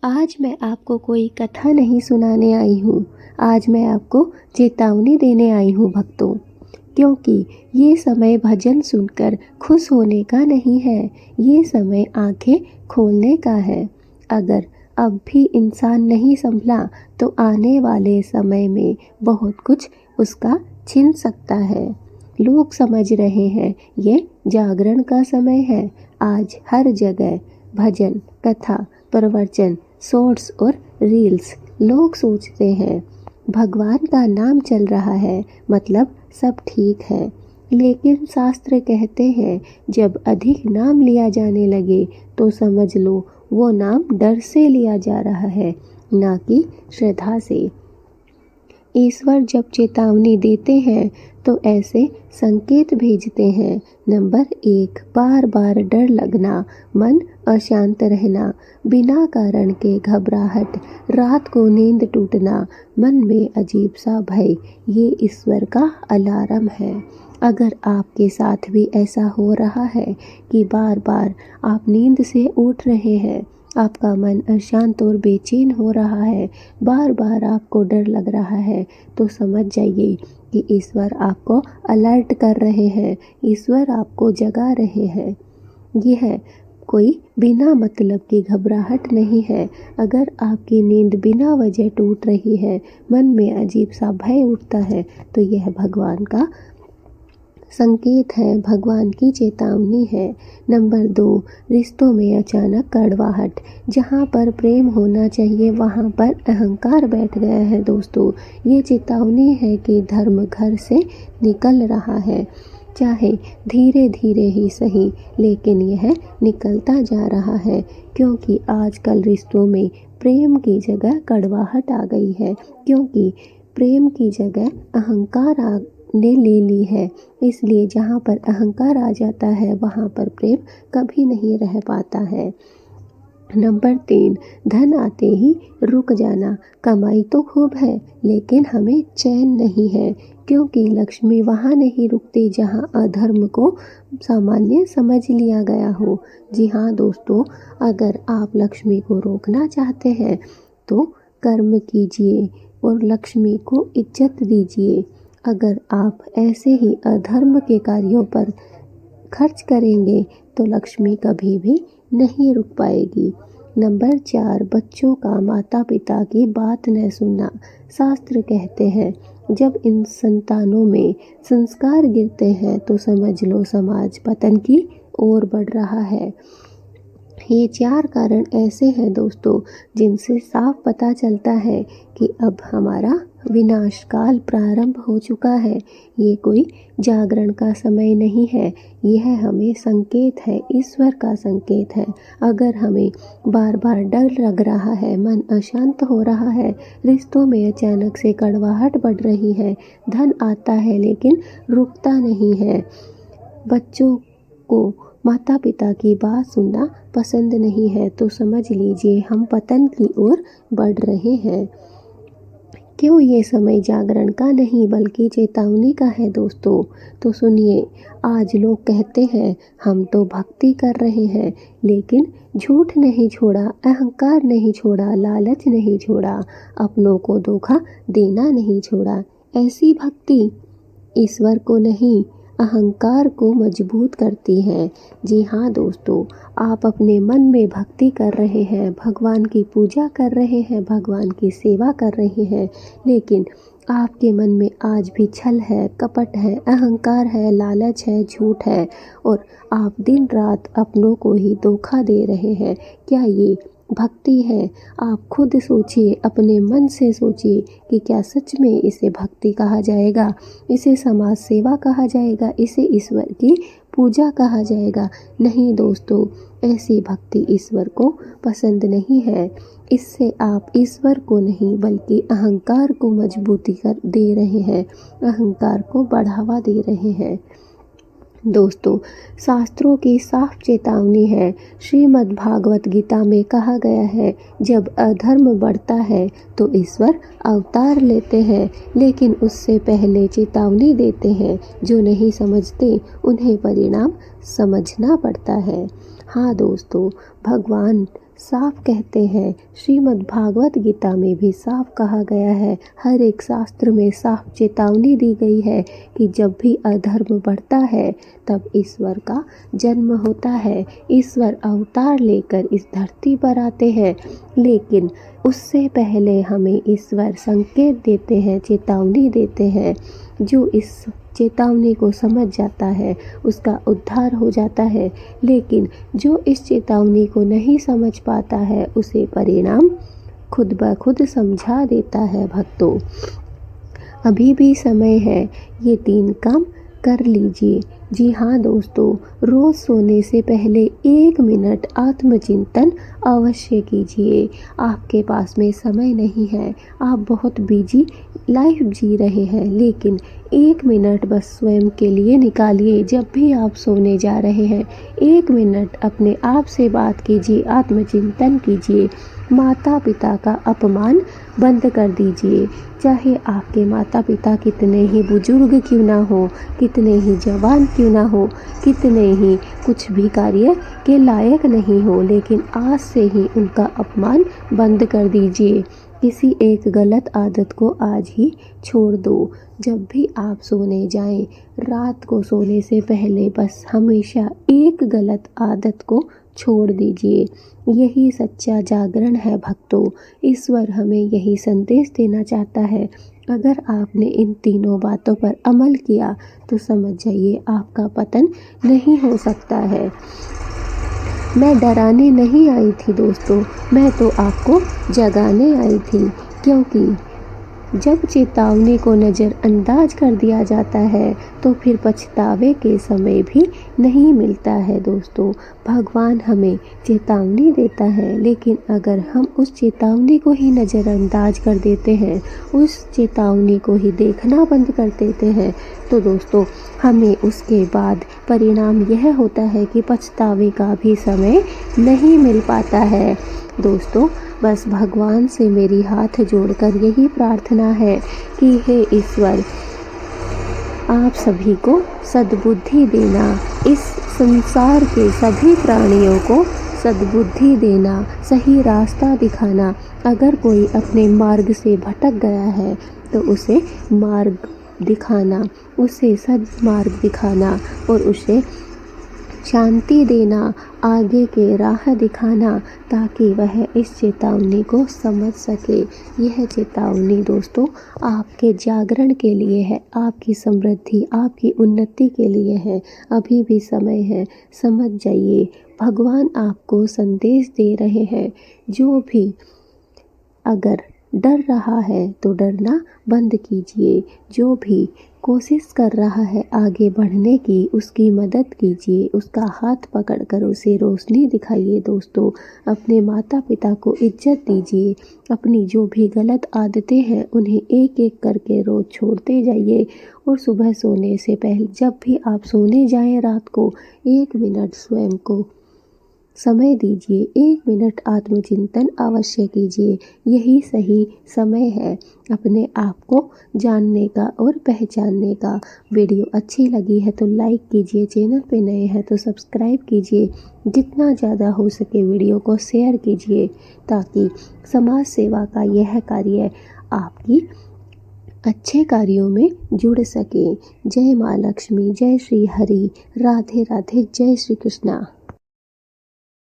आज मैं आपको कोई कथा नहीं सुनाने आई हूँ। आज मैं आपको चेतावनी देने आई हूँ भक्तों, क्योंकि ये समय भजन सुनकर खुश होने का नहीं है, ये समय आंखें खोलने का है। अगर अब भी इंसान नहीं संभला तो आने वाले समय में बहुत कुछ उसका छिन सकता है। लोग समझ रहे हैं ये जागरण का समय है। आज हर जगह भजन, कथा, प्रवचन, शॉर्ट्स और रील्स। लोग सोचते हैं भगवान का नाम चल रहा है मतलब सब ठीक है, लेकिन शास्त्र कहते हैं जब अधिक नाम लिया जाने लगे तो समझ लो वो नाम डर से लिया जा रहा है, ना कि श्रद्धा से। ईश्वर जब चेतावनी देते हैं तो ऐसे संकेत भेजते हैं। नंबर 1, बार बार डर लगना, मन अशांत रहना, बिना कारण के घबराहट, रात को नींद टूटना, मन में अजीब सा भय, ये ईश्वर का अलार्म है। अगर आपके साथ भी ऐसा हो रहा है कि बार बार आप नींद से उठ रहे हैं, आपका मन अशांत और बेचैन हो रहा है, बार बार आपको डर लग रहा है, तो समझ जाइए कि ईश्वर आपको अलर्ट कर रहे हैं, ईश्वर आपको जगा रहे हैं। यह कोई बिना मतलब की घबराहट नहीं है। अगर आपकी नींद बिना वजह टूट रही है, मन में अजीब सा भय उठता है, तो यह भगवान का संकेत है, भगवान की चेतावनी है। नंबर 2, रिश्तों में अचानक कड़वाहट। जहाँ पर प्रेम होना चाहिए वहाँ पर अहंकार बैठ गया है दोस्तों। ये चेतावनी है कि धर्म घर से निकल रहा है, चाहे धीरे धीरे ही सही, लेकिन यह निकलता जा रहा है, क्योंकि आजकल रिश्तों में प्रेम की जगह कड़वाहट आ गई है, क्योंकि प्रेम की जगह अहंकार ने ले ली है। इसलिए जहाँ पर अहंकार आ जाता है वहाँ पर प्रेम कभी नहीं रह पाता है। नंबर 3, धन आते ही रुक जाना। कमाई तो खूब है लेकिन हमें चैन नहीं है, क्योंकि लक्ष्मी वहाँ नहीं रुकती जहाँ अधर्म को सामान्य समझ लिया गया हो। जी हाँ दोस्तों, अगर आप लक्ष्मी को रोकना चाहते हैं तो कर्म कीजिए और लक्ष्मी को इज्जत दीजिए। अगर आप ऐसे ही अधर्म के कार्यों पर खर्च करेंगे तो लक्ष्मी कभी भी नहीं रुक पाएगी। नंबर 4, बच्चों का माता पिता की बात न सुनना। शास्त्र कहते हैं जब इन संतानों में संस्कार गिरते हैं तो समझ लो समाज पतन की ओर बढ़ रहा है। ये 4 कारण ऐसे हैं दोस्तों जिनसे साफ पता चलता है कि अब हमारा विनाश काल प्रारंभ हो चुका है। ये कोई जागरण का समय नहीं है, यह हमें संकेत है, ईश्वर का संकेत है। अगर हमें बार बार डर लग रहा है, मन अशांत हो रहा है, रिश्तों में अचानक से कड़वाहट बढ़ रही है, धन आता है लेकिन रुकता नहीं है, बच्चों को माता पिता की बात सुनना पसंद नहीं है, तो समझ लीजिए हम पतन की ओर बढ़ रहे हैं। क्यों ये समय जागरण का नहीं बल्कि चेतावनी का है दोस्तों? तो सुनिए, आज लोग कहते हैं हम तो भक्ति कर रहे हैं, लेकिन झूठ नहीं छोड़ा, अहंकार नहीं छोड़ा, लालच नहीं छोड़ा, अपनों को धोखा देना नहीं छोड़ा। ऐसी भक्ति ईश्वर को नहीं, अहंकार को मजबूत करती है। जी हाँ दोस्तों, आप अपने मन में भक्ति कर रहे हैं, भगवान की पूजा कर रहे हैं, भगवान की सेवा कर रहे हैं, लेकिन आपके मन में आज भी छल है, कपट है, अहंकार है, लालच है, झूठ है, और आप दिन रात अपनों को ही धोखा दे रहे हैं। क्या ये भक्ति है? आप खुद सोचिए, अपने मन से सोचिए कि क्या सच में इसे भक्ति कहा जाएगा, इसे समाज सेवा कहा जाएगा, इसे ईश्वर की पूजा कहा जाएगा? नहीं दोस्तों, ऐसी भक्ति ईश्वर को पसंद नहीं है। इससे आप ईश्वर को नहीं बल्कि अहंकार को मजबूती कर दे रहे हैं, अहंकार को बढ़ावा दे रहे हैं। दोस्तों, शास्त्रों की साफ चेतावनी है। श्रीमद् भागवत गीता में कहा गया है जब अधर्म बढ़ता है तो ईश्वर अवतार लेते हैं, लेकिन उससे पहले चेतावनी देते हैं। जो नहीं समझते उन्हें परिणाम समझना पड़ता है। हाँ दोस्तों, भगवान साफ कहते हैं, श्रीमद् भागवत गीता में भी साफ कहा गया है, हर एक शास्त्र में साफ चेतावनी दी गई है कि जब भी अधर्म बढ़ता है तब ईश्वर का जन्म होता है। ईश्वर अवतार लेकर इस धरती पर आते हैं, लेकिन उससे पहले हमें ईश्वर संकेत देते हैं, चेतावनी देते हैं। जो इस चेतावनी को समझ जाता है उसका उद्धार हो जाता है, लेकिन जो इस चेतावनी को नहीं समझ पाता है उसे परिणाम खुद ब खुद समझा देता है। भक्तों, अभी भी समय है, ये 3 काम कर लीजिए। जी हाँ दोस्तों, रोज़ सोने से पहले 1 मिनट आत्मचिंतन अवश्य कीजिए। आपके पास में समय नहीं है, आप बहुत बिजी लाइफ जी रहे हैं, लेकिन 1 मिनट बस स्वयं के लिए निकालिए। जब भी आप सोने जा रहे हैं 1 मिनट अपने आप से बात कीजिए, आत्मचिंतन कीजिए। माता पिता का अपमान बंद कर दीजिए। चाहे आपके माता पिता कितने ही बुजुर्ग क्यों ना हो, कितने ही जवान क्यों ना हो, कितने ही कुछ भी कार्य के लायक नहीं हो, लेकिन आज से ही उनका अपमान बंद कर दीजिए। किसी एक गलत आदत को आज ही छोड़ दो। जब भी आप सोने जाएं, रात को सोने से पहले बस हमेशा एक गलत आदत को छोड़ दीजिए। यही सच्चा जागरण है भक्तों। ईश्वर हमें यही संदेश देना चाहता है। अगर आपने इन तीनों बातों पर अमल किया तो समझ जाइए आपका पतन नहीं हो सकता है। मैं डराने नहीं आई थी दोस्तों, मैं तो आपको जगाने आई थी, क्योंकि जब चेतावनी को नज़रअंदाज कर दिया जाता है तो फिर पछतावे के समय भी नहीं मिलता है दोस्तों। भगवान हमें चेतावनी देता है, लेकिन अगर हम उस चेतावनी को ही नज़रअंदाज कर देते हैं, उस चेतावनी को ही देखना बंद कर देते हैं, तो दोस्तों हमें उसके बाद परिणाम यह होता है कि पछतावे का भी समय नहीं मिल पाता है। दोस्तों, बस भगवान से मेरी हाथ जोड़कर यही प्रार्थना है कि हे ईश्वर, आप सभी को सद्बुद्धि देना, इस संसार के सभी प्राणियों को सद्बुद्धि देना, सही रास्ता दिखाना। अगर कोई अपने मार्ग से भटक गया है तो उसे मार्ग दिखाना, उसे सद्मार्ग दिखाना और उसे शांति देना, आगे के राह दिखाना, ताकि वह इस चेतावनी को समझ सके। यह चेतावनी दोस्तों आपके जागरण के लिए है, आपकी समृद्धि, आपकी उन्नति के लिए है। अभी भी समय है, समझ जाइए। भगवान आपको संदेश दे रहे हैं। जो भी अगर डर रहा है तो डरना बंद कीजिए। जो भी कोशिश कर रहा है आगे बढ़ने की, उसकी मदद कीजिए, उसका हाथ पकड़कर उसे रोशनी दिखाइए। दोस्तों, अपने माता पिता को इज्जत दीजिए। अपनी जो भी गलत आदतें हैं उन्हें एक एक करके रोज़ छोड़ते जाइए। और सुबह सोने से पहले, जब भी आप सोने जाएं रात को, 1 मिनट स्वयं को समय दीजिए, 1 मिनट आत्मचिंतन अवश्य कीजिए। यही सही समय है अपने आप को जानने का और पहचानने का। वीडियो अच्छी लगी है तो लाइक कीजिए, चैनल पे नए हैं तो सब्सक्राइब कीजिए, जितना ज़्यादा हो सके वीडियो को शेयर कीजिए, ताकि समाज सेवा का यह कार्य आपकी अच्छे कार्यों में जुड़ सके। जय माँ लक्ष्मी, जय श्री हरि, राधे राधे, जय श्री कृष्णा।